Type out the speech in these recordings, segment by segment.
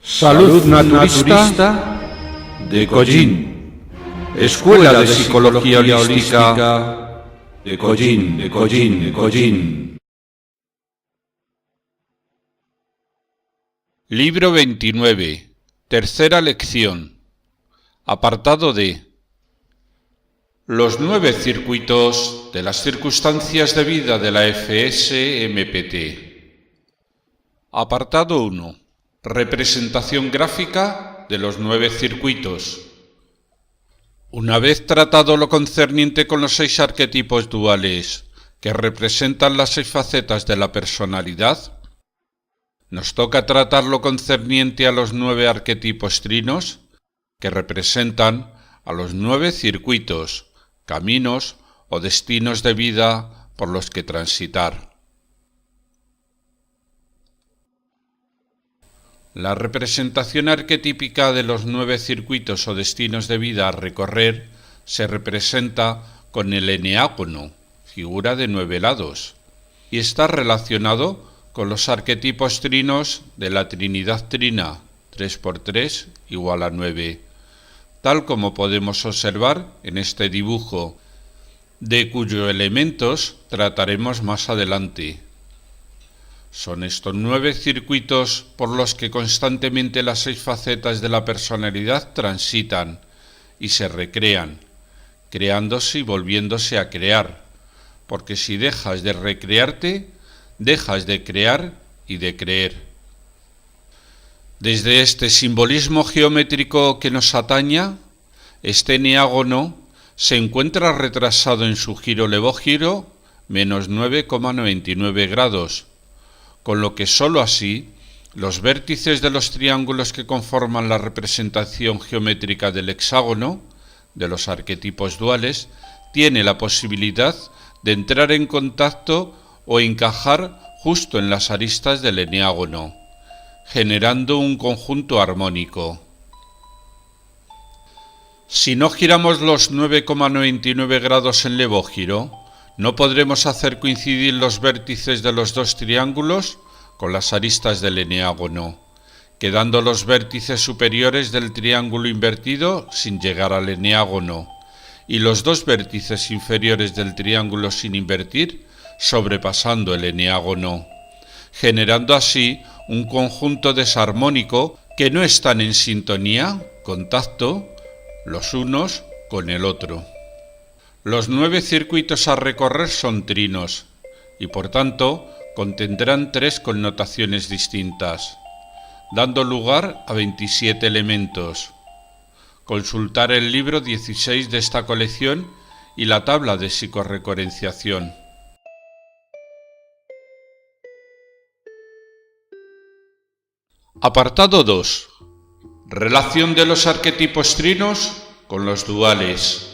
Salud naturista de Collín. Escuela de Psicología Holística de Collín. Libro 29. Tercera lección. Apartado D. Los 9 circuitos de las circunstancias de vida de la FS-MPT. Apartado 1. Representación gráfica de los 9 circuitos. Una vez tratado lo concerniente con los 6 arquetipos duales que representan las 6 facetas de la personalidad, nos toca tratar lo concerniente a los 9 arquetipos trinos que representan a los 9 circuitos, caminos o destinos de vida por los que transitar. La representación arquetípica de los 9 circuitos o destinos de vida a recorrer se representa con el eneágono, figura de 9 lados, y está relacionado con los arquetipos trinos de la Trinidad Trina, 3×3 igual a 9, tal como podemos observar en este dibujo, de cuyos elementos trataremos más adelante. Son estos 9 circuitos por los que constantemente las 6 facetas de la personalidad transitan y se recrean, creándose y volviéndose a crear, porque si dejas de recrearte, dejas de crear y de creer. Desde este simbolismo geométrico que nos ataña, este eneágono se encuentra retrasado en su giro levógiro menos 9,99 grados, con lo que sólo así los vértices de los triángulos que conforman la representación geométrica del hexágono, de los arquetipos duales, tiene la posibilidad de entrar en contacto o encajar justo en las aristas del eneágono, generando un conjunto armónico. Si no giramos los 9,99 grados en levógiro, no podremos hacer coincidir los vértices de los 2 triángulos con las aristas del eneágono, quedando los vértices superiores del triángulo invertido sin llegar al eneágono, y los 2 vértices inferiores del triángulo sin invertir sobrepasando el eneágono, generando así un conjunto desarmónico que no están en sintonía, contacto, los unos con el otro. Los 9 circuitos a recorrer son trinos y por tanto contendrán 3 connotaciones distintas, dando lugar a 27 elementos. Consultar el libro 16 de esta colección y la tabla de psicorrecorenciación. Apartado 2. Relación de los arquetipos trinos con los duales.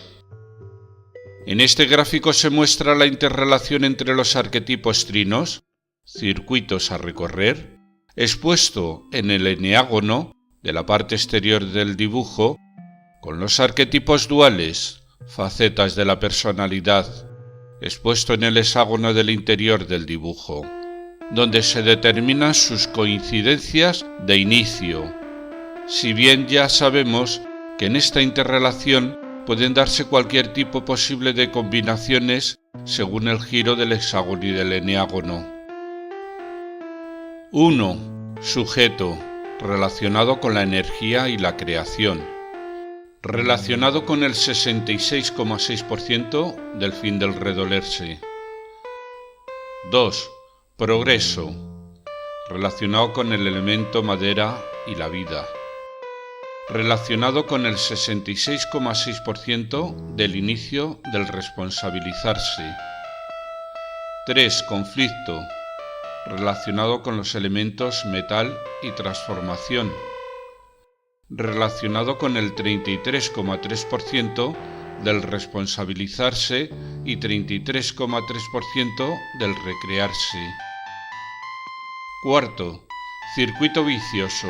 En este gráfico se muestra la interrelación entre los arquetipos trinos, circuitos a recorrer, expuesto en el eneágono de la parte exterior del dibujo, con los arquetipos duales, facetas de la personalidad, expuesto en el hexágono del interior del dibujo, donde se determinan sus coincidencias de inicio, si bien ya sabemos que en esta interrelación pueden darse cualquier tipo posible de combinaciones según el giro del hexágono y del eneágono. 1. Sujeto, relacionado con la energía y la creación, relacionado con el 66,6% del fin del redolerse. 2. Progreso, relacionado con el elemento madera y la vida, relacionado con el 66,6% del inicio del responsabilizarse. 3. Conflicto, relacionado con los elementos metal y transformación, relacionado con el 33,3% del responsabilizarse y 33,3% del recrearse. 4. Circuito vicioso,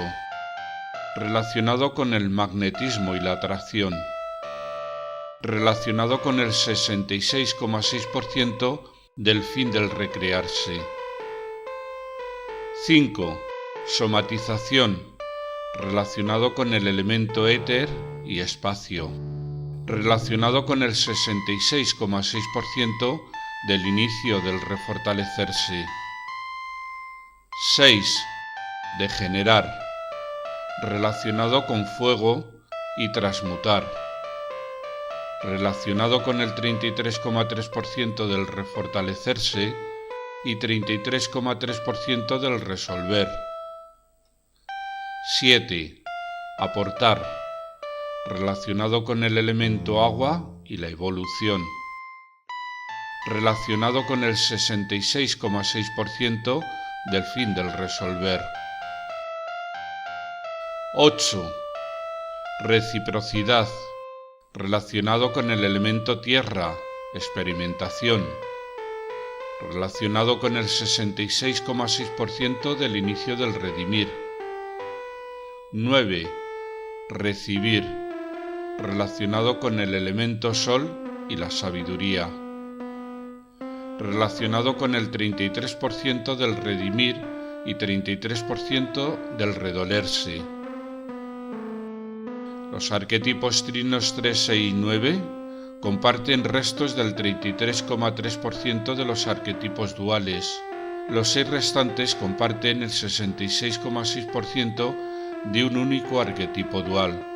relacionado con el magnetismo y la atracción, relacionado con el 66,6% del fin del recrearse. 5. Somatización, relacionado con el elemento éter y espacio, relacionado con el 66,6% del inicio del refortalecerse. 6. Degenerar, relacionado con fuego y transmutar, relacionado con el 33,3% del refortalecerse y 33,3% del resolver. 7. Aportar, relacionado con el elemento agua y la evolución, relacionado con el 66,6% del fin del resolver. 8. Reciprocidad, relacionado con el elemento tierra, experimentación, relacionado con el 66,6% del inicio del redimir. 9. Recibir, relacionado con el elemento sol y la sabiduría, relacionado con el 33% del redimir y 33% del redolerse. Los arquetipos trinos 3, 6 y 9 comparten restos del 33,3% de los arquetipos duales. Los 6 restantes comparten el 66,6% de un único arquetipo dual,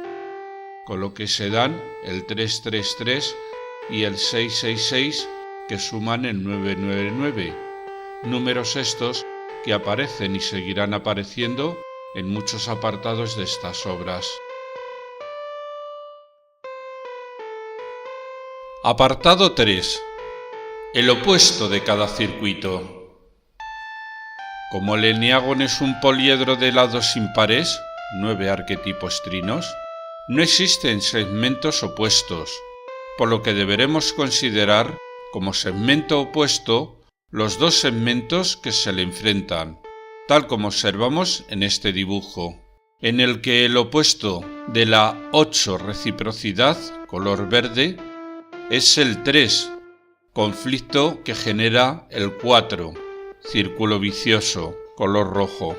con lo que se dan el 333 y el 666, que suman el 999, números estos que aparecen y seguirán apareciendo en muchos apartados de estas obras. Apartado 3. El opuesto de cada circuito. Como el eneágono es un poliedro de lados impares, 9 arquetipos trinos, no existen segmentos opuestos, por lo que deberemos considerar como segmento opuesto los dos segmentos que se le enfrentan, tal como observamos en este dibujo, en el que el opuesto de la 8 reciprocidad, color verde, es el 3, conflicto que genera el 4, círculo vicioso, color rojo.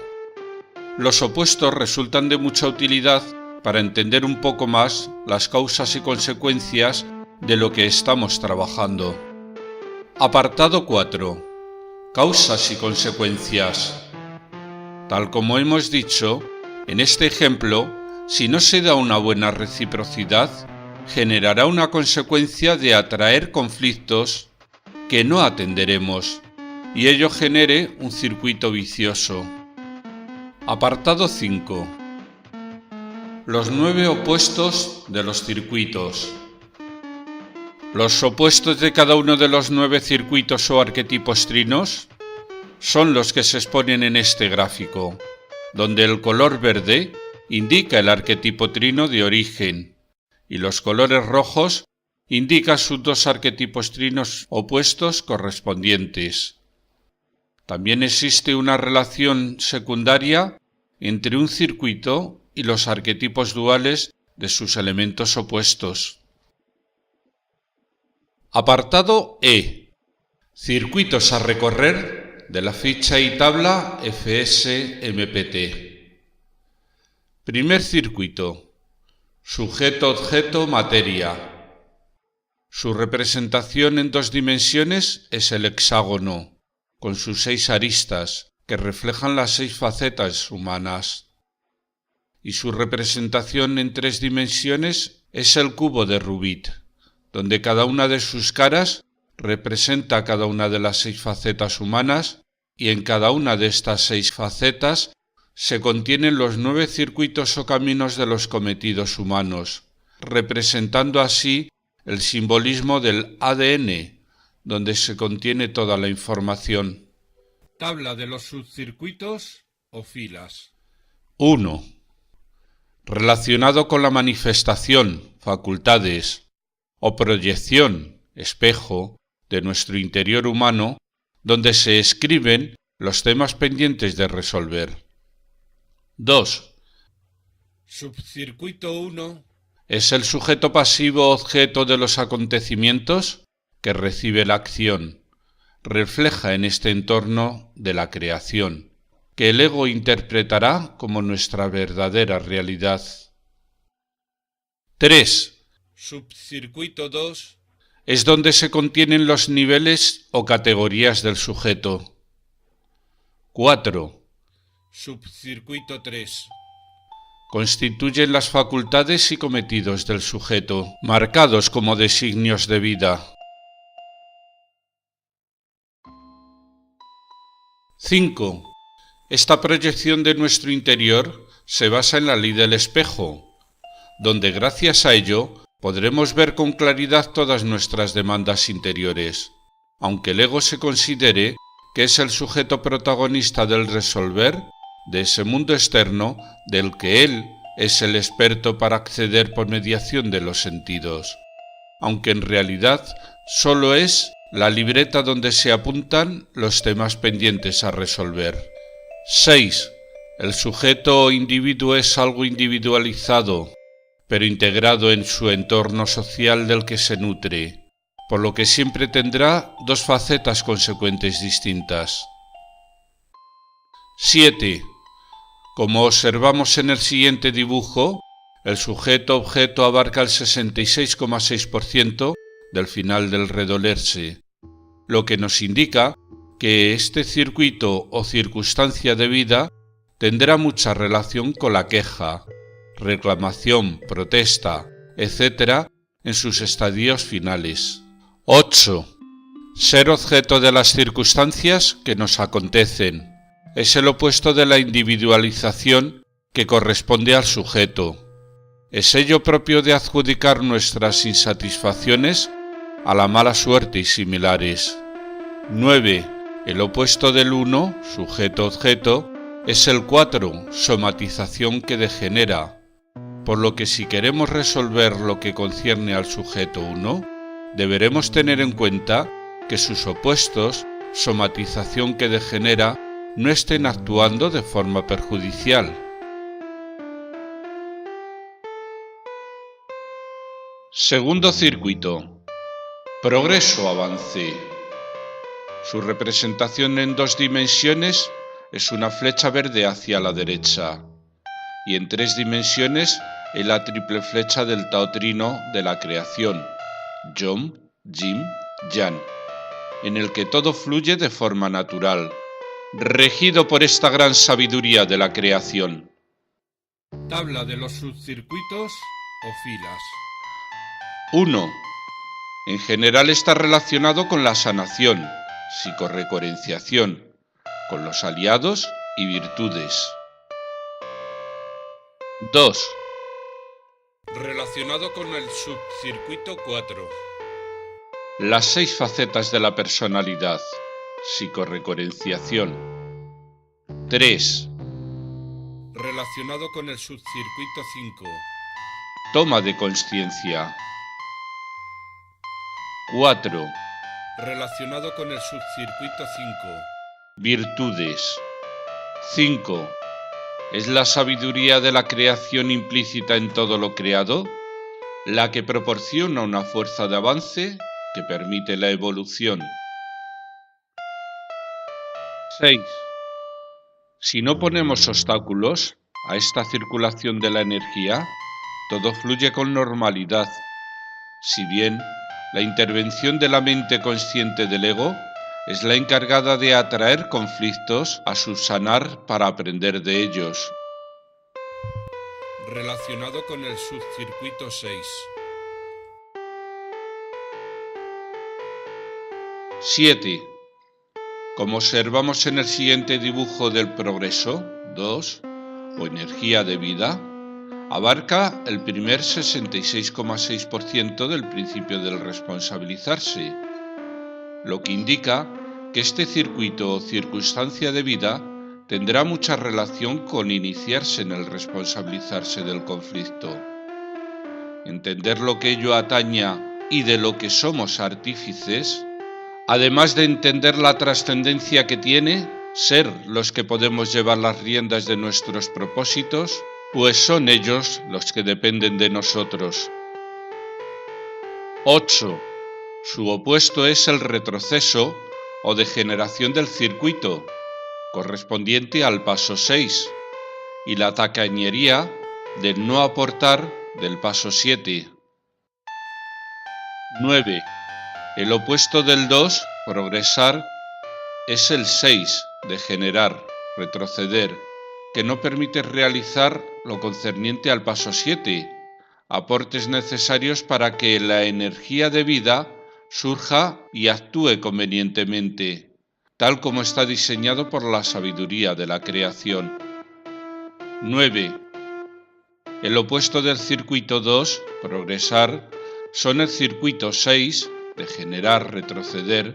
Los opuestos resultan de mucha utilidad para entender un poco más las causas y consecuencias de lo que estamos trabajando. Apartado 4. Causas y consecuencias. Tal como hemos dicho, en este ejemplo, si no se da una buena reciprocidad, generará una consecuencia de atraer conflictos que no atenderemos y ello genere un circuito vicioso. Apartado 5. Los 9 opuestos de los circuitos. Los opuestos de cada uno de los 9 circuitos o arquetipos trinos son los que se exponen en este gráfico, donde el color verde indica el arquetipo trino de origen y los colores rojos indican sus dos arquetipos trinos opuestos correspondientes. También existe una relación secundaria entre un circuito y los arquetipos duales de sus elementos opuestos. Apartado E. Circuitos a recorrer de la ficha y tabla FS-MPT. Primer circuito. Sujeto-objeto-materia. Su representación en 2 dimensiones es el hexágono, con sus 6 aristas, que reflejan las 6 facetas humanas. Y su representación en 3 dimensiones es el cubo de Rubit, donde cada una de sus caras representa cada una de las 6 facetas humanas, y en cada una de estas 6 facetas se contienen los 9 circuitos o caminos de los cometidos humanos, representando así el simbolismo del ADN, donde se contiene toda la información. Tabla de los subcircuitos o filas. 1. Relacionado con la manifestación, facultades, o proyección, espejo, de nuestro interior humano, donde se escriben los temas pendientes de resolver. 2. Subcircuito 1 es el sujeto pasivo objeto de los acontecimientos que recibe la acción, refleja en este entorno de la creación. que el ego interpretará como nuestra verdadera realidad. 3. Subcircuito 2. Es donde se contienen los niveles o categorías del sujeto. 4. Subcircuito 3. Constituyen las facultades y cometidos del sujeto, marcados como designios de vida. 5. Esta proyección de nuestro interior se basa en la ley del espejo, donde gracias a ello podremos ver con claridad todas nuestras demandas interiores, aunque el ego se considere que es el sujeto protagonista del resolver de ese mundo externo del que él es el experto para acceder por mediación de los sentidos, aunque en realidad solo es la libreta donde se apuntan los temas pendientes a resolver. 6. El sujeto o individuo es algo individualizado, pero integrado en su entorno social del que se nutre, por lo que siempre tendrá dos facetas consecuentes distintas. 7. Como observamos en el siguiente dibujo, el sujeto-objeto abarca el 66,6% del final del redolerse, lo que nos indica que este circuito o circunstancia de vida tendrá mucha relación con la queja, reclamación, protesta, etc. en sus estadios finales. 8. Ser objeto de las circunstancias que nos acontecen. Es el opuesto de la individualización que corresponde al sujeto. Es ello propio de adjudicar nuestras insatisfacciones a la mala suerte y similares. 9. El opuesto del 1, sujeto-objeto, es el 4, somatización que degenera, por lo que si queremos resolver lo que concierne al sujeto 1, deberemos tener en cuenta que sus opuestos, somatización que degenera, no estén actuando de forma perjudicial. Segundo circuito. Progreso-avance. Su representación en 2 dimensiones es una flecha verde hacia la derecha, y en 3 dimensiones es la triple flecha del taotrino de la creación, Yom, Jim, Yan, en el que todo fluye de forma natural, regido por esta gran sabiduría de la creación. Tabla de los subcircuitos o filas. 1. En general está relacionado con la sanación, psicorrecorenciación, con los aliados y virtudes. 2. Relacionado con el subcircuito 4. Las 6 facetas de la personalidad, psicorrecorenciación. 3. Relacionado con el subcircuito 5. Toma de conciencia. 4. Relacionado con el subcircuito 5. Virtudes. 5. ¿Es la sabiduría de la creación implícita en todo lo creado, la que proporciona una fuerza de avance que permite la evolución? 6. Si no ponemos obstáculos a esta circulación de la energía, todo fluye con normalidad, si bien la intervención de la mente consciente del ego es la encargada de atraer conflictos a subsanar para aprender de ellos. Relacionado con el subcircuito 6. 7. Como observamos en el siguiente dibujo del progreso, 2, o energía de vida, abarca el primer 66,6% del principio del responsabilizarse, lo que indica que este circuito o circunstancia de vida tendrá mucha relación con iniciarse en el responsabilizarse del conflicto. Entender lo que ello ataña y de lo que somos artífices, además de entender la trascendencia que tiene ser los que podemos llevar las riendas de nuestros propósitos, pues son ellos los que dependen de nosotros. 8. Su opuesto es el retroceso o degeneración del circuito, correspondiente al paso 6, y la tacañería del no aportar del paso 7. 9. El opuesto del 2, progresar, es el 6, degenerar, retroceder, que no permite realizar lo concerniente al paso 7, aportes necesarios para que la energía de vida surja y actúe convenientemente, tal como está diseñado por la sabiduría de la creación. 9. El opuesto del circuito 2, progresar, son el circuito 6, degenerar, retroceder,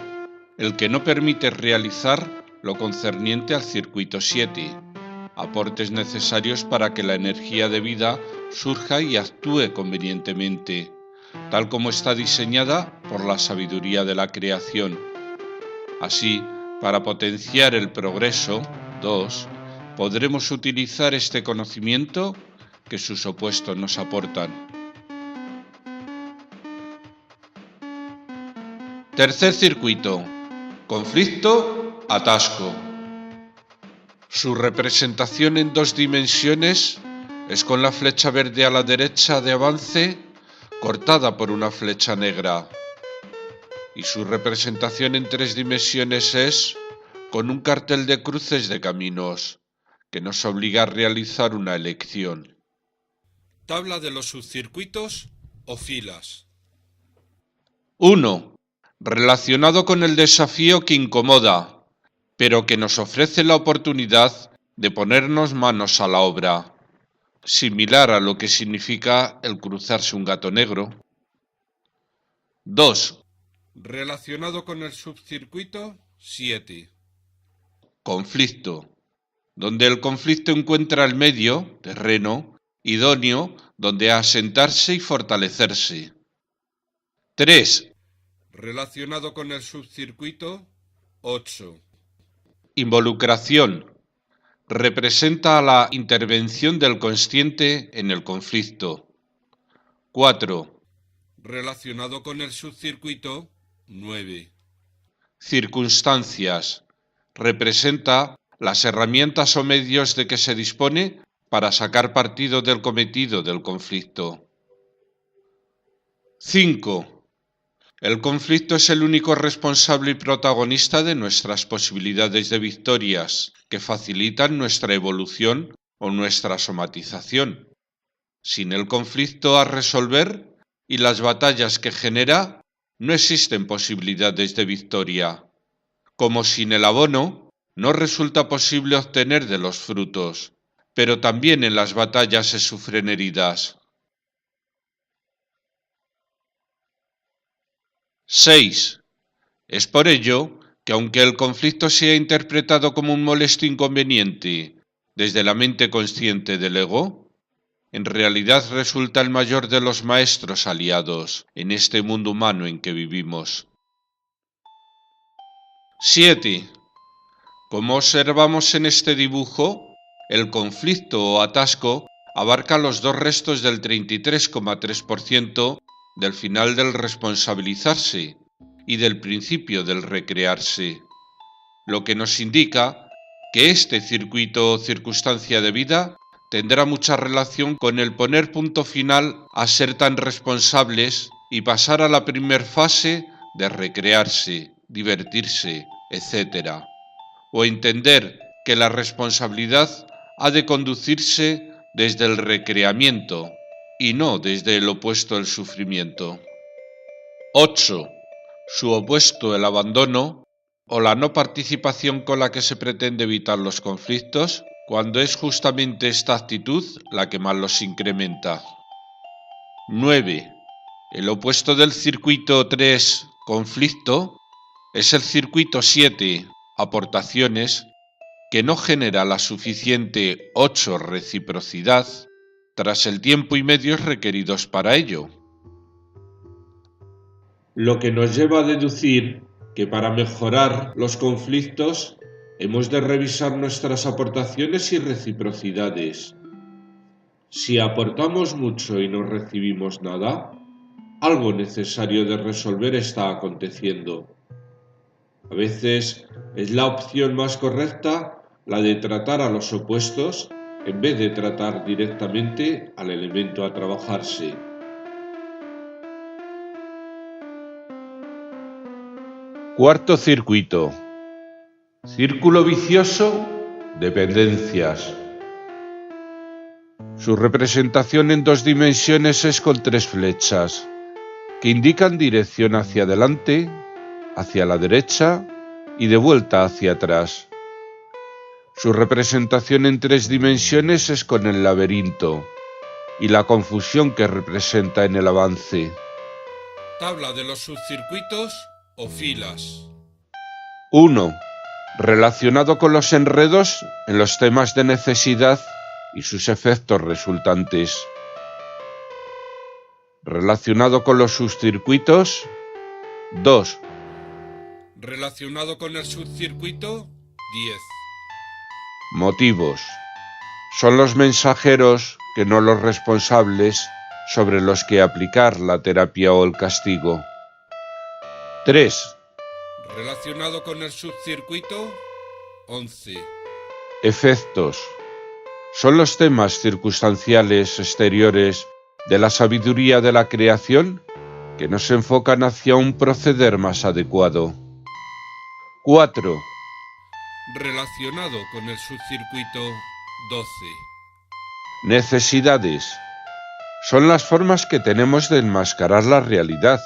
el que no permite realizar lo concerniente al circuito 7, aportes necesarios para que la energía de vida surja y actúe convenientemente, tal como está diseñada por la sabiduría de la creación. Así, para potenciar el progreso, 2, podremos utilizar este conocimiento que sus opuestos nos aportan. Tercer circuito: conflicto, atasco. Su representación en 2 dimensiones es con la flecha verde a la derecha de avance cortada por una flecha negra, y su representación en 3 dimensiones es con un cartel de cruces de caminos que nos obliga a realizar una elección. Tabla de los subcircuitos o filas. 1. Relacionado con el desafío que incomoda, pero que nos ofrece la oportunidad de ponernos manos a la obra, similar a lo que significa el cruzarse un gato negro. 2. Relacionado con el subcircuito 7. Conflicto, donde el conflicto encuentra el medio, terreno, idóneo donde asentarse y fortalecerse. 3. Relacionado con el subcircuito 8. Involucración. Representa la intervención del consciente en el conflicto. 4. Relacionado con el subcircuito 9. Circunstancias. Representa las herramientas o medios de que se dispone para sacar partido del cometido del conflicto. 5. El conflicto es el único responsable y protagonista de nuestras posibilidades de victorias, que facilitan nuestra evolución o nuestra somatización. Sin el conflicto a resolver y las batallas que genera, no existen posibilidades de victoria. Como sin el abono, no resulta posible obtener de los frutos, pero también en las batallas se sufren heridas. 6. Es por ello que aunque el conflicto sea interpretado como un molesto inconveniente desde la mente consciente del ego, en realidad resulta el mayor de los maestros aliados en este mundo humano en que vivimos. 7. Como observamos en este dibujo, el conflicto o atasco abarca los 2 restos del 33,3% del final del responsabilizarse y del principio del recrearse, lo que nos indica que este circuito o circunstancia de vida tendrá mucha relación con el poner punto final a ser tan responsables y pasar a la primer fase de recrearse, divertirse, etc. O entender que la responsabilidad ha de conducirse desde el recreamiento y no desde el opuesto del sufrimiento. 8. Su opuesto, el abandono, o la no participación con la que se pretende evitar los conflictos, cuando es justamente esta actitud la que más los incrementa. 9. El opuesto del circuito 3, conflicto, es el circuito 7, aportaciones, que no genera la suficiente 8, reciprocidad, tras el tiempo y medios requeridos para ello. Lo que nos lleva a deducir que para mejorar los conflictos hemos de revisar nuestras aportaciones y reciprocidades. Si aportamos mucho y no recibimos nada, algo necesario de resolver está aconteciendo. A veces es la opción más correcta la de tratar a los opuestos en vez de tratar directamente al elemento a trabajarse. Cuarto circuito. Círculo vicioso, dependencias. Su representación en dos dimensiones es con tres flechas, que indican dirección hacia adelante, hacia la derecha y de vuelta hacia atrás. Su representación en tres dimensiones es con el laberinto y la confusión que representa en el avance. Tabla de los subcircuitos o filas. 1. Relacionado con los enredos en los temas de necesidad y sus efectos resultantes. Relacionado con los subcircuitos. 2. Relacionado con el subcircuito, 10. Motivos. Son los mensajeros que no los responsables sobre los que aplicar la terapia o el castigo. 3. Relacionado con el subcircuito, 11. Efectos. Son los temas circunstanciales exteriores de la sabiduría de la creación que nos enfocan hacia un proceder más adecuado. 4. Relacionado con el subcircuito, 12. Necesidades. Son las formas que tenemos de enmascarar la realidad.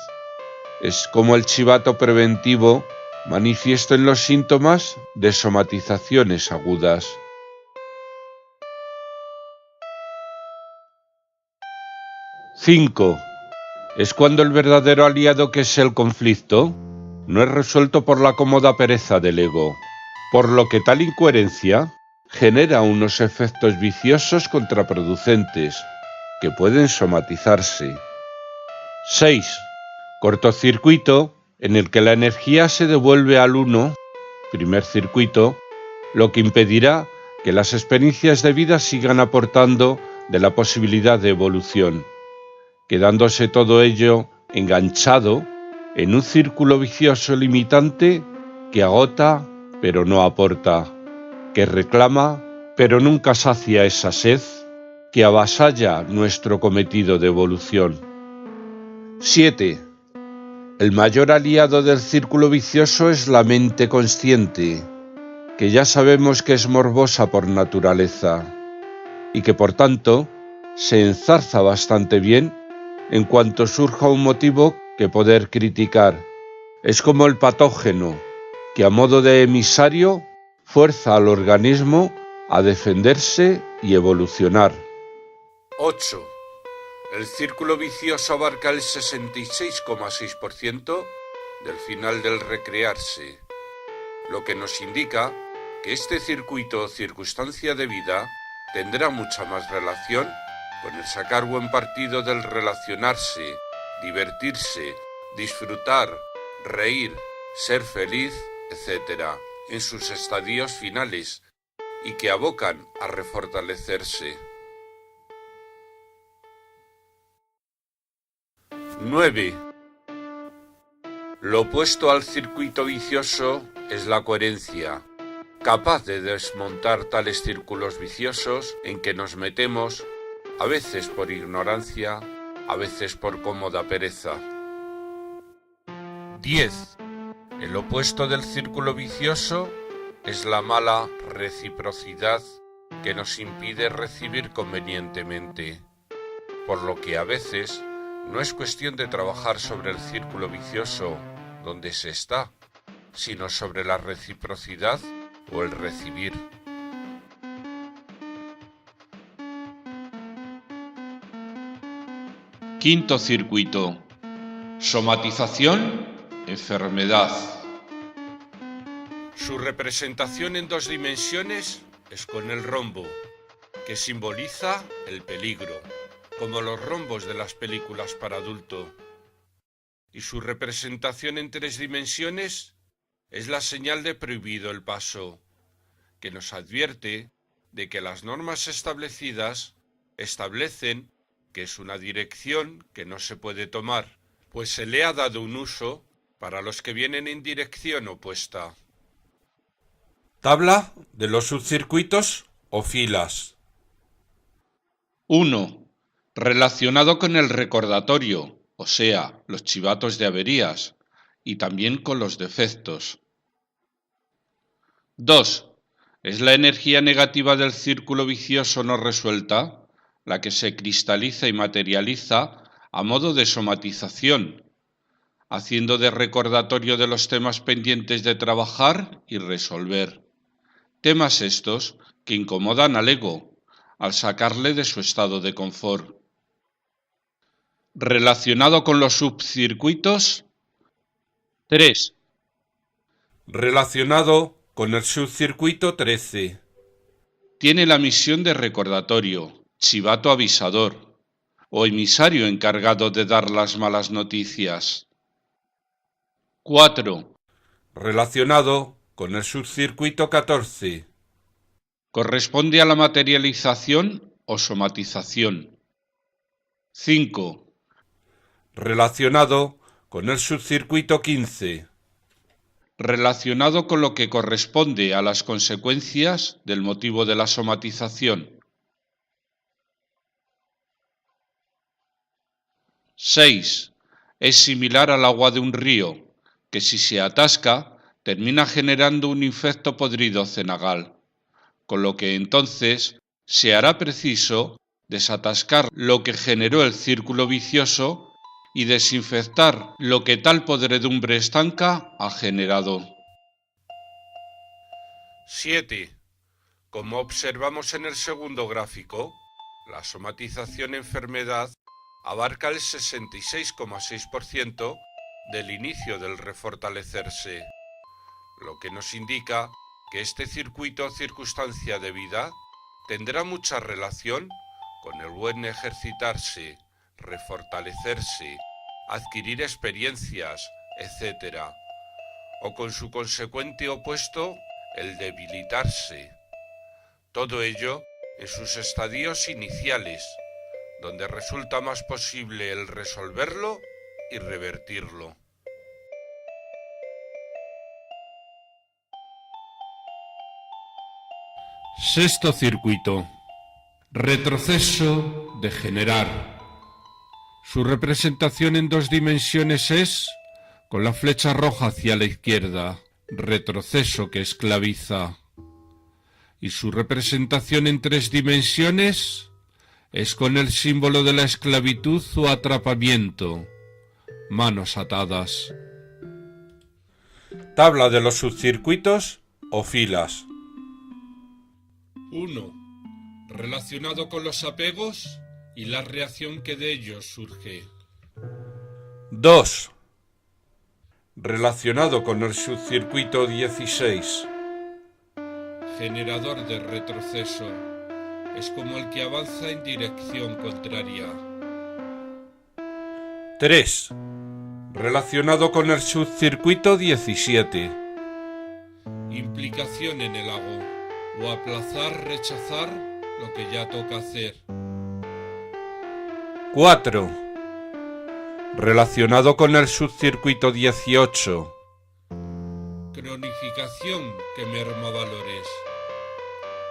Es como el chivato preventivo manifiesto en los síntomas de somatizaciones agudas. 5. Es cuando el verdadero aliado, que es el conflicto, no es resuelto por la cómoda pereza del ego, por lo que tal incoherencia genera unos efectos viciosos contraproducentes que pueden somatizarse. 6. Cortocircuito, en el que la energía se devuelve al uno, primer circuito, lo que impedirá que las experiencias de vida sigan aportando de la posibilidad de evolución, quedándose todo ello enganchado en un círculo vicioso limitante que agota pero no aporta, que reclama pero nunca sacia esa sed, que avasalla nuestro cometido de evolución. 7. El mayor aliado del círculo vicioso es la mente consciente, que ya sabemos que es morbosa por naturaleza y que por tanto se enzarza bastante bien en cuanto surja un motivo que poder criticar. Es como el patógeno, que a modo de emisario fuerza al organismo a defenderse y evolucionar. 8. El círculo vicioso abarca el 66,6% del final del recrearse, lo que nos indica que este circuito o circunstancia de vida tendrá mucha más relación con el sacar buen partido del relacionarse, divertirse, disfrutar, reír, ser feliz, etc., en sus estadios finales, y que abocan a refortalecerse. 9. Lo opuesto al circuito vicioso es la coherencia, capaz de desmontar tales círculos viciosos en que nos metemos, a veces por ignorancia, a veces por cómoda pereza. 10. El opuesto del círculo vicioso es la mala reciprocidad que nos impide recibir convenientemente, por lo que a veces no es cuestión de trabajar sobre el círculo vicioso donde se está, sino sobre la reciprocidad o el recibir. Quinto circuito. Somatización, enfermedad. Su representación en dos dimensiones es con el rombo, que simboliza el peligro, como los rombos de las películas para adulto. Y su representación en tres dimensiones es la señal de prohibido el paso, que nos advierte de que las normas establecidas establecen que es una dirección que no se puede tomar, pues se le ha dado un uso para los que vienen en dirección opuesta. Tabla de los subcircuitos o filas. 1. Relacionado con el recordatorio, o sea, los chivatos de averías, y también con los defectos. 2. Es la energía negativa del círculo vicioso no resuelta, la que se cristaliza y materializa a modo de somatización, haciendo de recordatorio de los temas pendientes de trabajar y resolver. Temas estos que incomodan al ego, al sacarle de su estado de confort. Relacionado con los subcircuitos. 3. Relacionado con el subcircuito 13. Tiene la misión de recordatorio, chivato avisador, o emisario encargado de dar las malas noticias. 4. Relacionado con el subcircuito 14. Corresponde a la materialización o somatización. 5. Relacionado con el subcircuito 15. Relacionado con lo que corresponde a las consecuencias del motivo de la somatización. 6. Es similar al agua de un río, que si se atasca, termina generando un infecto podrido cenagal, con lo que entonces se hará preciso desatascar lo que generó el círculo vicioso y desinfectar lo que tal podredumbre estanca ha generado. 7. Como observamos en el segundo gráfico, la somatización enfermedad abarca el 66,6% del inicio del refortalecerse, lo que nos indica que este circuito o circunstancia de vida tendrá mucha relación con el buen ejercitarse, refortalecerse, adquirir experiencias, etc., o con su consecuente opuesto, el debilitarse. Todo ello en sus estadios iniciales, donde resulta más posible el resolverlo y revertirlo. Sexto circuito. Retroceso de generar. Su representación en 2 dimensiones es, con la flecha roja hacia la izquierda, retroceso que esclaviza. Y su representación en 3 dimensiones es con el símbolo de la esclavitud o atrapamiento, manos atadas. Tabla de los subcircuitos o filas. 1. Relacionado con los apegos y la reacción que de ellos surge. 2. Relacionado con el subcircuito 16. Generador de retroceso. Es como el que avanza en dirección contraria. 3. Relacionado con el subcircuito 17. Implicación en el hago, o aplazar, rechazar lo que ya toca hacer. 4. Relacionado con el subcircuito 18. Cronificación que merma valores.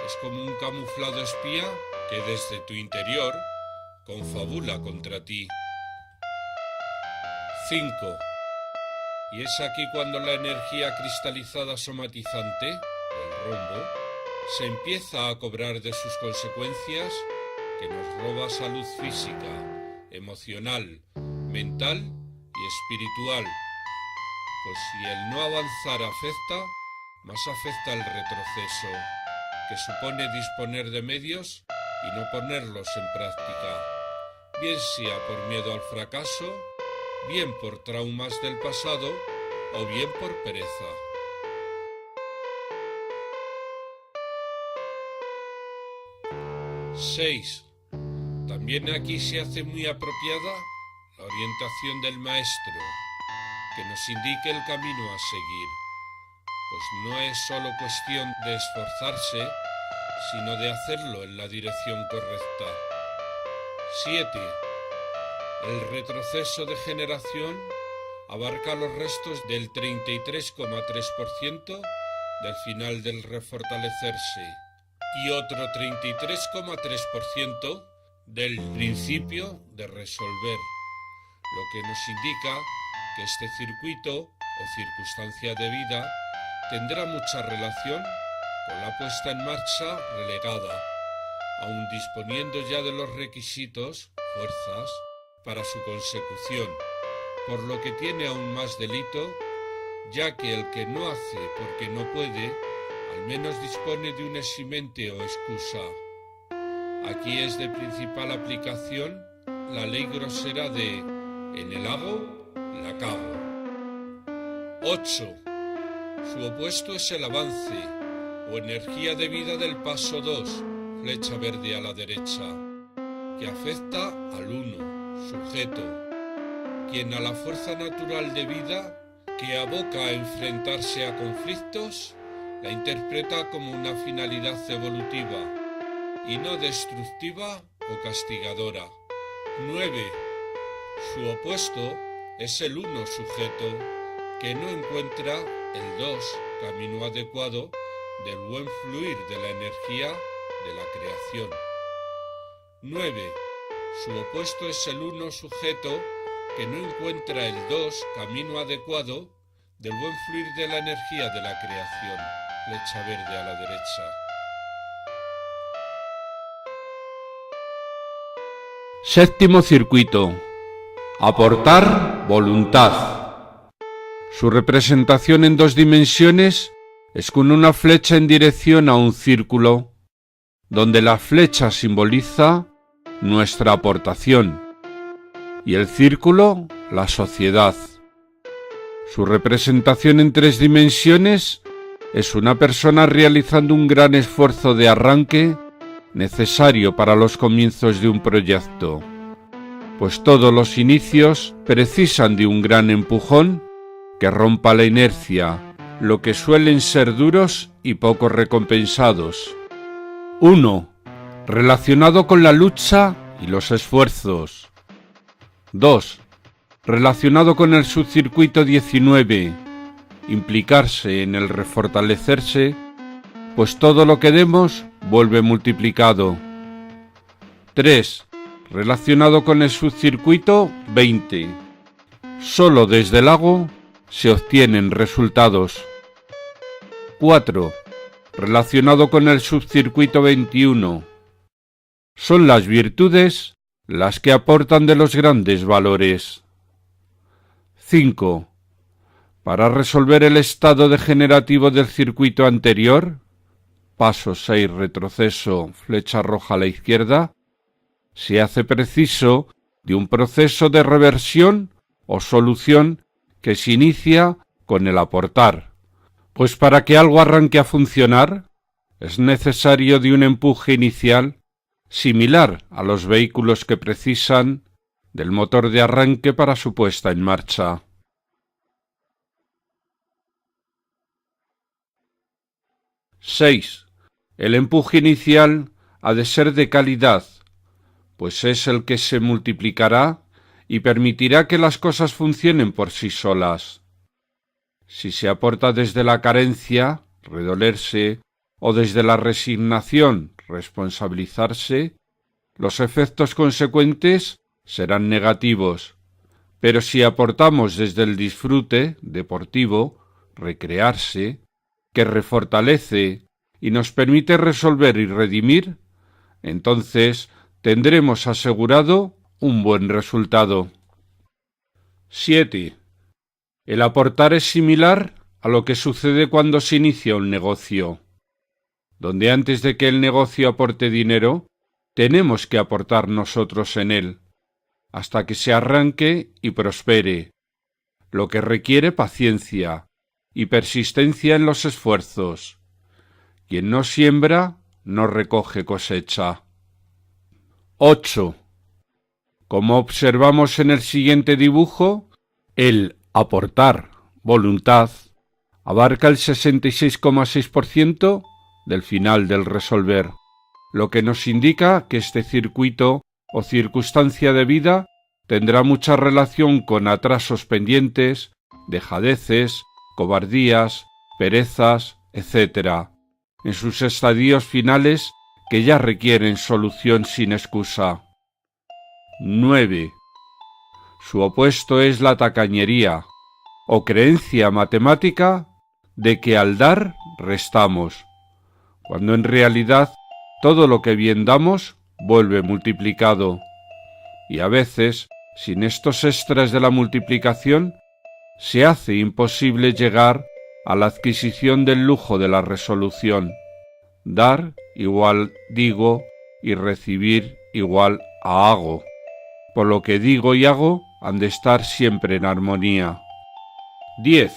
Es como un camuflado espía que desde tu interior confabula contra ti. 5. Y es aquí cuando la energía cristalizada somatizante, el rombo, se empieza a cobrar de sus consecuencias, que nos roba salud física, emocional, mental y espiritual. Pues si el no avanzar afecta, más afecta el retroceso, que supone disponer de medios y no ponerlos en práctica, bien sea por miedo al fracaso, bien por traumas del pasado o bien por pereza. 6. También aquí se hace muy apropiada la orientación del maestro, que nos indique el camino a seguir, pues no es solo cuestión de esforzarse, sino de hacerlo en la dirección correcta. 7. El retroceso de generación abarca los restos del 33,3% del final del refortalecerse y otro 33,3% del principio de resolver, lo que nos indica que este circuito o circunstancia de vida tendrá mucha relación con la puesta en marcha relegada, aun disponiendo ya de los requisitos, fuerzas, para su consecución, por lo que tiene aún más delito, ya que el que no hace porque no puede, al menos dispone de un eximente o excusa. Aquí es de principal aplicación la ley grosera de en el hago, la cago. 8. Su opuesto es el avance o energía de vida del paso 2, flecha verde a la derecha, que afecta al 1, sujeto, quien a la fuerza natural de vida que aboca a enfrentarse a conflictos, la interpreta como una finalidad evolutiva y no destructiva o castigadora. 9. Su opuesto es el 1 sujeto, que no encuentra el 2 camino adecuado del buen fluir de la energía de la creación. 9. Su opuesto es el 1 sujeto, que no encuentra el 2 camino adecuado del buen fluir de la energía de la creación, flecha verde a la derecha. Séptimo circuito. Aportar voluntad. Su representación en 2 dimensiones es con una flecha en dirección a un círculo, donde la flecha simboliza nuestra aportación y el círculo la sociedad. Su representación en 3 dimensiones es una persona realizando un gran esfuerzo de arranque necesario para los comienzos de un proyecto, pues todos los inicios precisan de un gran empujón que rompa la inercia, lo que suelen ser duros y poco recompensados. 1. Relacionado con la lucha y los esfuerzos. 2. Relacionado con el subcircuito 19, implicarse en el refortalecerse, pues todo lo que demos vuelve multiplicado. 3. Relacionado con el subcircuito 20, solo desde el hago se obtienen resultados. 4. Relacionado con el subcircuito 21, son las virtudes las que aportan de los grandes valores. 5. Para resolver el estado degenerativo del circuito anterior, paso 6 retroceso, flecha roja a la izquierda, se hace preciso de un proceso de reversión o solución que se inicia con el aportar, pues para que algo arranque a funcionar es necesario de un empuje inicial similar a los vehículos que precisan del motor de arranque para su puesta en marcha. 6. El empuje inicial ha de ser de calidad, pues es el que se multiplicará y permitirá que las cosas funcionen por sí solas. Si se aporta desde la carencia, redolerse, o desde la resignación, responsabilizarse, los efectos consecuentes serán negativos, pero si aportamos desde el disfrute deportivo, recrearse, que refortalece y nos permite resolver y redimir, entonces tendremos asegurado un buen resultado. 7. El aportar es similar a lo que sucede cuando se inicia un negocio, donde antes de que el negocio aporte dinero, tenemos que aportar nosotros en él, hasta que se arranque y prospere, lo que requiere paciencia y persistencia en los esfuerzos. Quien no siembra, no recoge cosecha. 8. Como observamos en el siguiente dibujo, el aportar voluntad abarca el 66,6% del final del resolver, lo que nos indica que este circuito o circunstancia de vida tendrá mucha relación con atrasos pendientes, dejadeces, cobardías, perezas, etc., en sus estadios finales que ya requieren solución sin excusa. 9. Su opuesto es la tacañería, o creencia matemática de que al dar restamos, cuando en realidad todo lo que bien damos vuelve multiplicado, y a veces, sin estos extras de la multiplicación, se hace imposible llegar a la adquisición del lujo de la resolución. Dar igual digo y recibir igual a hago, por lo que digo y hago han de estar siempre en armonía. 10.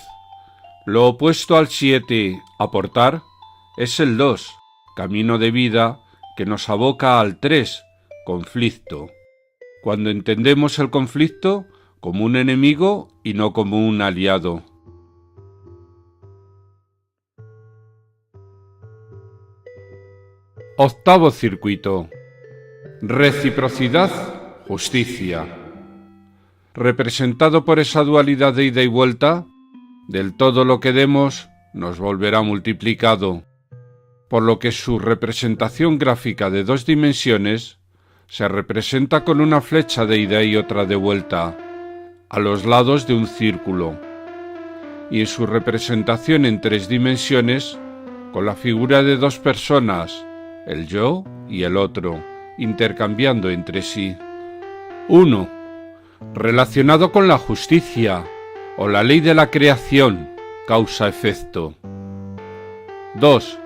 Lo opuesto al 7, aportar, es el 2, camino de vida, que nos aboca al 3, conflicto. Cuando entendemos el conflicto como un enemigo y no como un aliado. Octavo circuito. Reciprocidad, justicia. Representado por esa dualidad de ida y vuelta, del todo lo que demos nos volverá multiplicado, por lo que su representación gráfica de 2 dimensiones se representa con una flecha de ida y otra de vuelta, a los lados de un círculo, y en su representación en 3 dimensiones, con la figura de 2 personas, el yo y el otro, intercambiando entre sí. 1. Relacionado con la justicia, o la ley de la creación, causa-efecto. 2.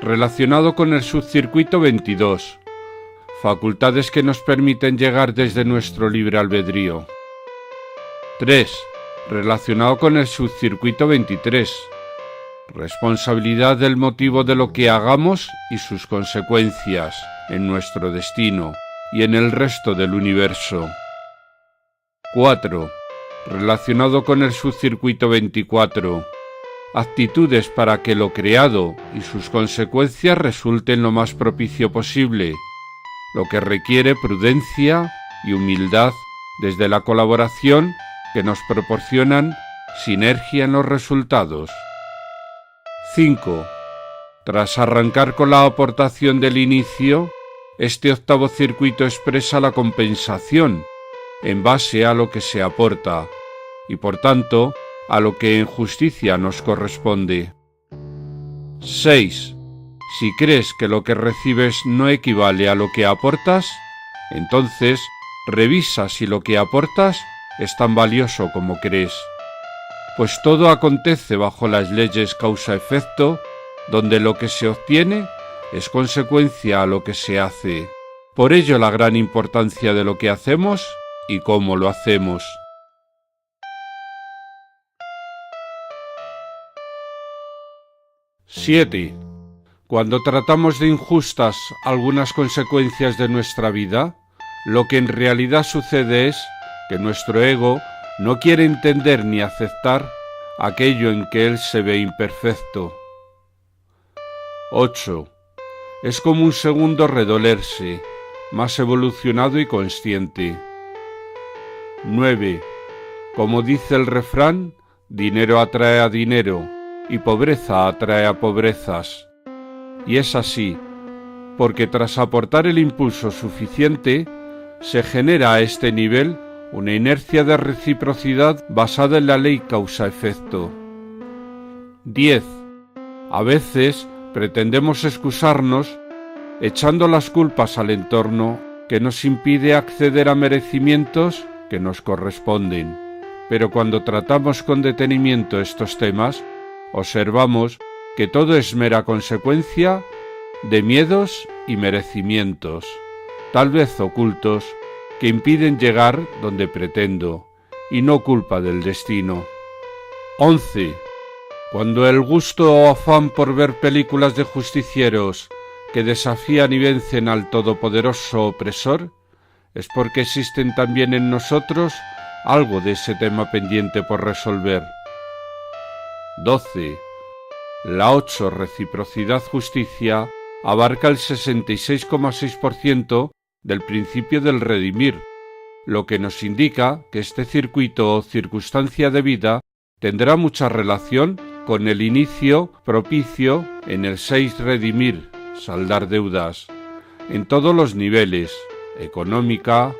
Relacionado con el subcircuito 22, facultades que nos permiten llegar desde nuestro libre albedrío. 3. Relacionado con el subcircuito 23, responsabilidad del motivo de lo que hagamos y sus consecuencias en nuestro destino y en el resto del universo. 4. Relacionado con el subcircuito 24, actitudes para que lo creado y sus consecuencias resulten lo más propicio posible, lo que requiere prudencia y humildad desde la colaboración que nos proporcionan sinergia en los resultados. 5. Tras arrancar con la aportación del inicio, este octavo circuito expresa la compensación en base a lo que se aporta y por tanto a lo que en justicia nos corresponde. 6. Si crees que lo que recibes no equivale a lo que aportas, entonces revisa si lo que aportas es tan valioso como crees. Pues todo acontece bajo las leyes causa-efecto, donde lo que se obtiene es consecuencia a lo que se hace. Por ello la gran importancia de lo que hacemos y cómo lo hacemos. 7. Cuando tratamos de injustas algunas consecuencias de nuestra vida, lo que en realidad sucede es que nuestro ego no quiere entender ni aceptar aquello en que él se ve imperfecto. 8. Es como un segundo redolerse, más evolucionado y consciente. 9. Como dice el refrán, dinero atrae a dinero y pobreza atrae a pobrezas. Y es así, porque tras aportar el impulso suficiente, se genera a este nivel una inercia de reciprocidad basada en la ley causa-efecto. 10. A veces pretendemos excusarnos echando las culpas al entorno que nos impide acceder a merecimientos que nos corresponden. Pero cuando tratamos con detenimiento estos temas, observamos que todo es mera consecuencia de miedos y merecimientos, tal vez ocultos, que impiden llegar donde pretendo, y no culpa del destino. 11. Cuando el gusto o afán por ver películas de justicieros que desafían y vencen al todopoderoso opresor, es porque existen también en nosotros algo de ese tema pendiente por resolver. 12. La 8, reciprocidad justicia, abarca el 66,6% del principio del redimir, lo que nos indica que este circuito o circunstancia de vida tendrá mucha relación con el inicio propicio en el 6 redimir, saldar deudas, en todos los niveles, económica,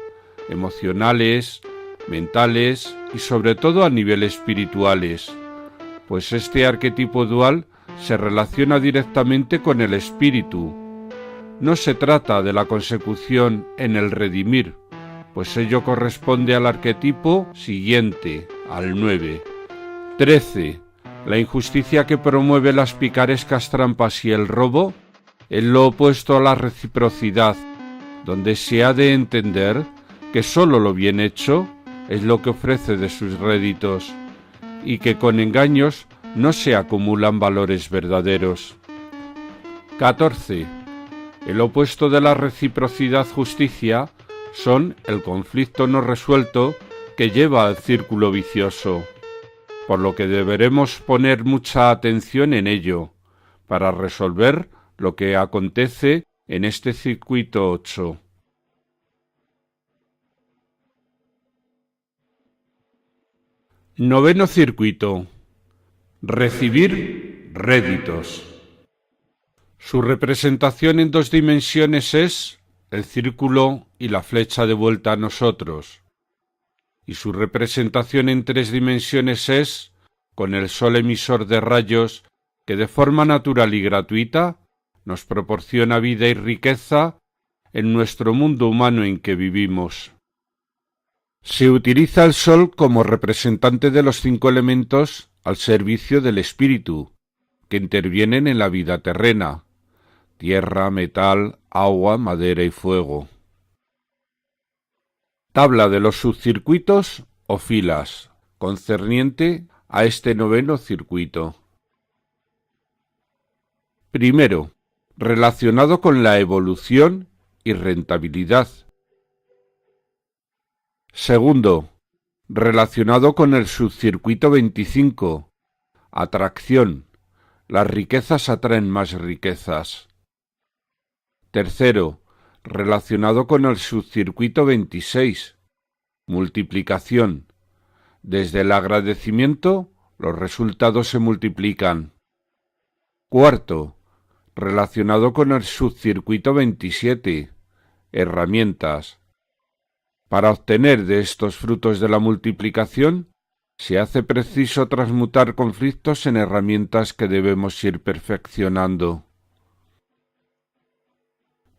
emocionales, mentales y sobre todo a nivel espirituales, pues este arquetipo dual se relaciona directamente con el espíritu. No se trata de la consecución en el redimir, pues ello corresponde al arquetipo siguiente, al 9. 13. La injusticia que promueve las picarescas trampas y el robo es lo opuesto a la reciprocidad, donde se ha de entender que sólo lo bien hecho es lo que ofrece de sus réditos, y que con engaños no se acumulan valores verdaderos. 14. El opuesto de la reciprocidad justicia son el conflicto no resuelto que lleva al círculo vicioso, por lo que deberemos poner mucha atención en ello, para resolver lo que acontece en este circuito 8. Noveno circuito. Recibir réditos. Su representación en 2 dimensiones es el círculo y la flecha de vuelta a nosotros, y su representación en 3 dimensiones es con el sol emisor de rayos que de forma natural y gratuita nos proporciona vida y riqueza en nuestro mundo humano en que vivimos. Se utiliza el sol como representante de los 5 elementos al servicio del espíritu, que intervienen en la vida terrena: tierra, metal, agua, madera y fuego. Tabla de los subcircuitos o filas, concerniente a este noveno circuito. Primero, relacionado con la evolución y rentabilidad. Segundo, relacionado con el subcircuito 25, atracción. Las riquezas atraen más riquezas. Tercero, relacionado con el subcircuito 26, multiplicación. Desde el agradecimiento, los resultados se multiplican. Cuarto, relacionado con el subcircuito 27, herramientas. Para obtener de estos frutos de la multiplicación, se hace preciso transmutar conflictos en herramientas que debemos ir perfeccionando.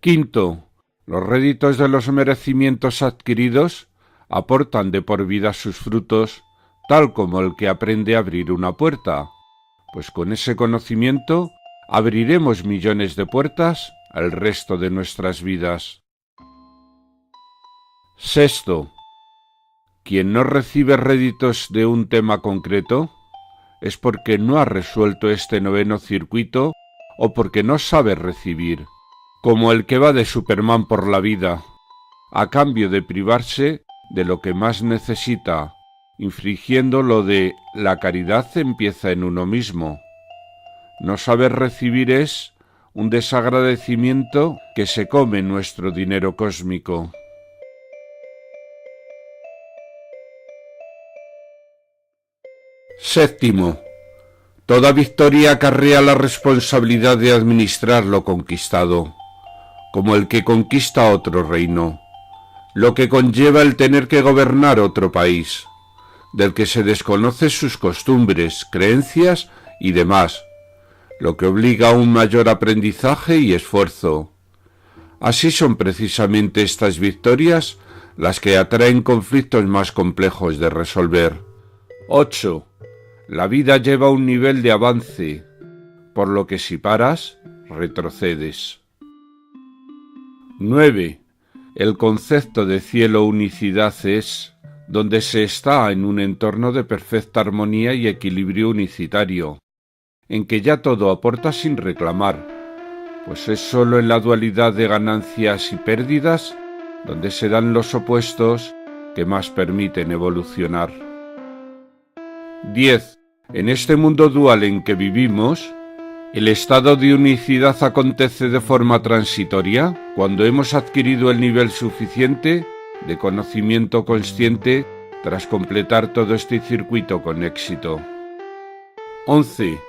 Quinto, los réditos de los merecimientos adquiridos aportan de por vida sus frutos, tal como el que aprende a abrir una puerta, pues con ese conocimiento abriremos millones de puertas al resto de nuestras vidas. Sexto, quien no recibe réditos de un tema concreto es porque no ha resuelto este noveno circuito o porque no sabe recibir, como el que va de Superman por la vida, a cambio de privarse de lo que más necesita, infringiendo lo de la caridad empieza en uno mismo. No saber recibir es un desagradecimiento que se come nuestro dinero cósmico. Séptimo, toda victoria acarrea la responsabilidad de administrar lo conquistado, como el que conquista otro reino, lo que conlleva el tener que gobernar otro país, del que se desconoce sus costumbres, creencias y demás, lo que obliga a un mayor aprendizaje y esfuerzo. Así son precisamente estas victorias las que atraen conflictos más complejos de resolver. 8. La vida lleva un nivel de avance, por lo que si paras, retrocedes. 9. El concepto de cielo unicidad es donde se está en un entorno de perfecta armonía y equilibrio unicitario, en que ya todo aporta sin reclamar, pues es sólo en la dualidad de ganancias y pérdidas donde se dan los opuestos que más permiten evolucionar. 10. En este mundo dual en que vivimos, el estado de unicidad acontece de forma transitoria cuando hemos adquirido el nivel suficiente de conocimiento consciente tras completar todo este circuito con éxito. 11.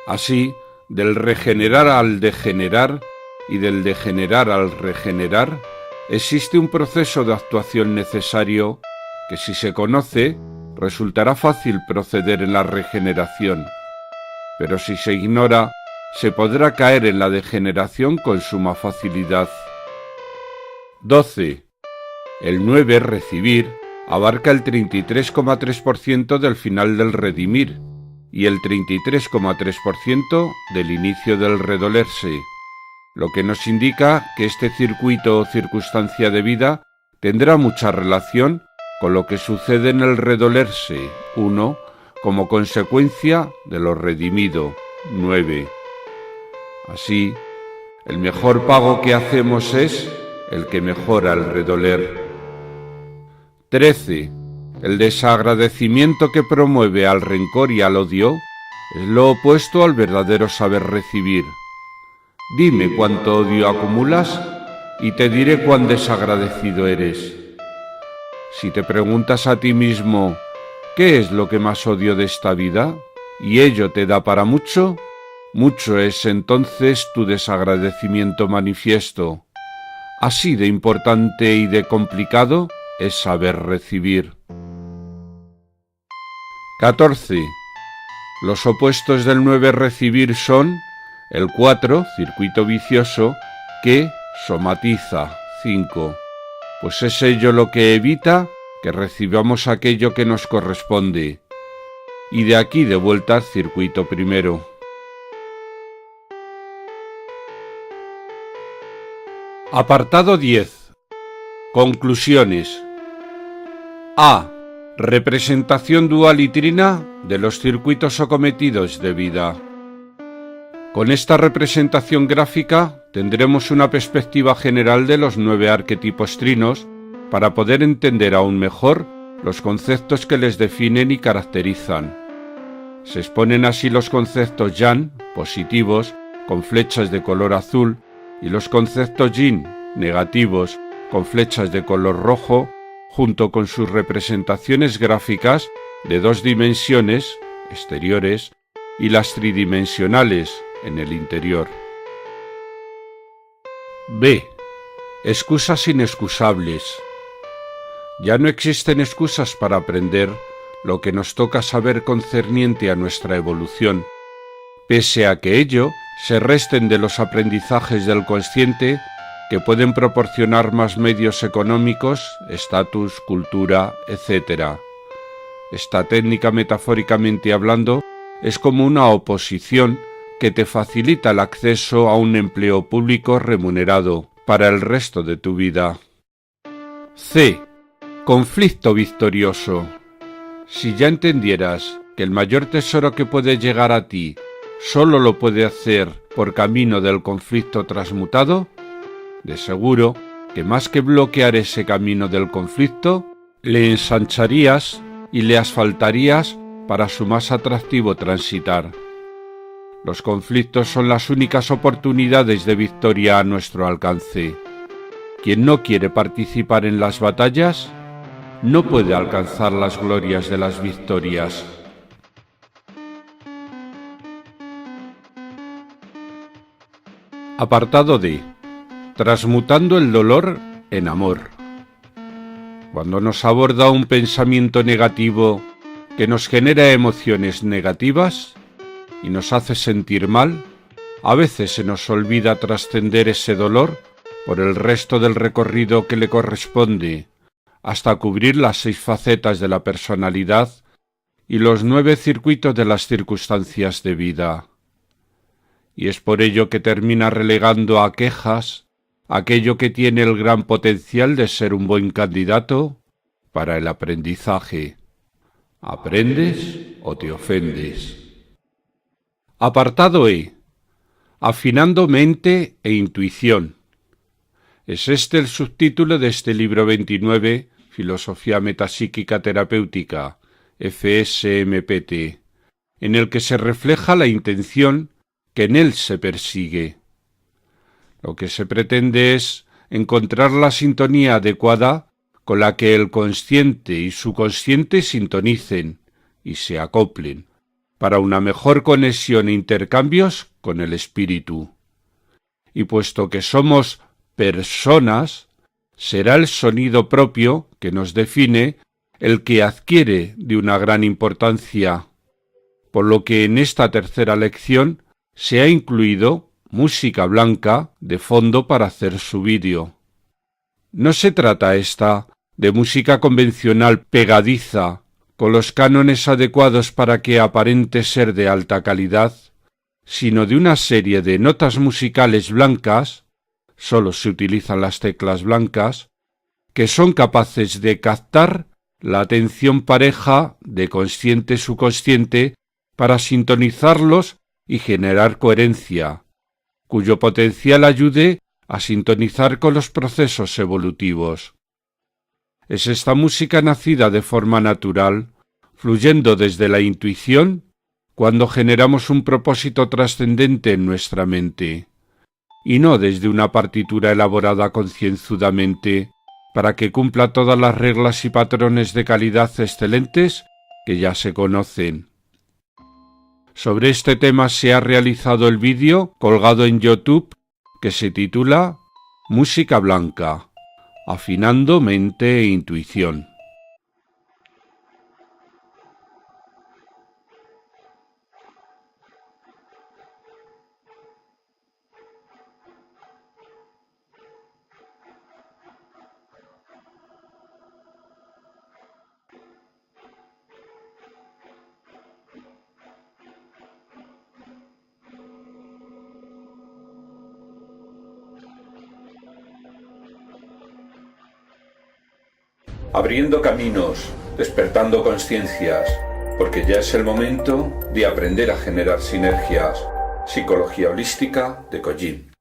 Así, del regenerar al degenerar y del degenerar al regenerar, existe un proceso de actuación necesario que, si se conoce, resultará fácil proceder en la regeneración, pero si se ignora, se podrá caer en la degeneración con suma facilidad. 12. El 9, recibir, abarca el 33,3% del final del redimir y el 33,3% del inicio del redolerse, lo que nos indica que este circuito o circunstancia de vida tendrá mucha relación con lo que sucede en el redolerse, 1, como consecuencia de lo redimido, 9. Así, el mejor pago que hacemos es el que mejora el redoler. 13. El desagradecimiento que promueve al rencor y al odio es lo opuesto al verdadero saber recibir. Dime cuánto odio acumulas y te diré cuán desagradecido eres. Si te preguntas a ti mismo, ¿qué es lo que más odio de esta vida? Y ello te da para mucho, mucho es entonces tu desagradecimiento manifiesto. Así de importante y de complicado es saber recibir. 14. Los opuestos del 9 recibir son el 4, circuito vicioso, que somatiza, 5. Pues es ello lo que evita que recibamos aquello que nos corresponde. Y de aquí de vuelta al circuito primero. Apartado 10. Conclusiones. A. Representación dual y trina de los circuitos o cometidos de vida. Con esta representación gráfica tendremos una perspectiva general de los 9 arquetipos trinos para poder entender aún mejor los conceptos que les definen y caracterizan. Se exponen así los conceptos yang, positivos, con flechas de color azul, y los conceptos yin, negativos, con flechas de color rojo, junto con sus representaciones gráficas de 2 dimensiones, exteriores, y las tridimensionales, en el interior. B. Excusas inexcusables. Ya no existen excusas para aprender lo que nos toca saber concerniente a nuestra evolución, pese a que ello se resten de los aprendizajes del consciente que pueden proporcionar más medios económicos, estatus, cultura, etc. Esta técnica, metafóricamente hablando, es como una oposición que te facilita el acceso a un empleo público remunerado para el resto de tu vida. C. Conflicto victorioso. Si ya entendieras que el mayor tesoro que puede llegar a ti solo lo puede hacer por camino del conflicto transmutado, de seguro que más que bloquear ese camino del conflicto, le ensancharías y le asfaltarías para su más atractivo transitar. Los conflictos son las únicas oportunidades de victoria a nuestro alcance. Quien no quiere participar en las batallas, no puede alcanzar las glorias de las victorias. Apartado D. Transmutando el dolor en amor. Cuando nos aborda un pensamiento negativo que nos genera emociones negativas y nos hace sentir mal, a veces se nos olvida trascender ese dolor por el resto del recorrido que le corresponde, hasta cubrir las 6 facetas de la personalidad y los 9 circuitos de las circunstancias de vida. Y es por ello que termina relegando a quejas aquello que tiene el gran potencial de ser un buen candidato para el aprendizaje. ¿Aprendes o te ofendes? Apartado E. Afinando mente e intuición. Es este el subtítulo de este libro 29, Filosofía Metapsíquica Terapéutica, FSMPT, en el que se refleja la intención que en él se persigue. Lo que se pretende es encontrar la sintonía adecuada con la que el consciente y subconsciente sintonicen y se acoplen, para una mejor conexión e intercambios con el espíritu. Y puesto que somos personas, será el sonido propio que nos define el que adquiere de una gran importancia, por lo que en esta tercera lección se ha incluido música blanca de fondo para hacer su vídeo. No se trata esta de música convencional pegadiza, con los cánones adecuados para que aparente ser de alta calidad, sino de una serie de notas musicales blancas, solo se utilizan las teclas blancas, que son capaces de captar la atención pareja de consciente-subconsciente para sintonizarlos y generar coherencia, cuyo potencial ayude a sintonizar con los procesos evolutivos. Es esta música nacida de forma natural, fluyendo desde la intuición, cuando generamos un propósito trascendente en nuestra mente, y no desde una partitura elaborada concienzudamente para que cumpla todas las reglas y patrones de calidad excelentes que ya se conocen. Sobre este tema se ha realizado el vídeo colgado en YouTube que se titula Música Blanca, afinando mente e intuición. Abriendo caminos, despertando conciencias, porque ya es el momento de aprender a generar sinergias. Psicología holística de Collín.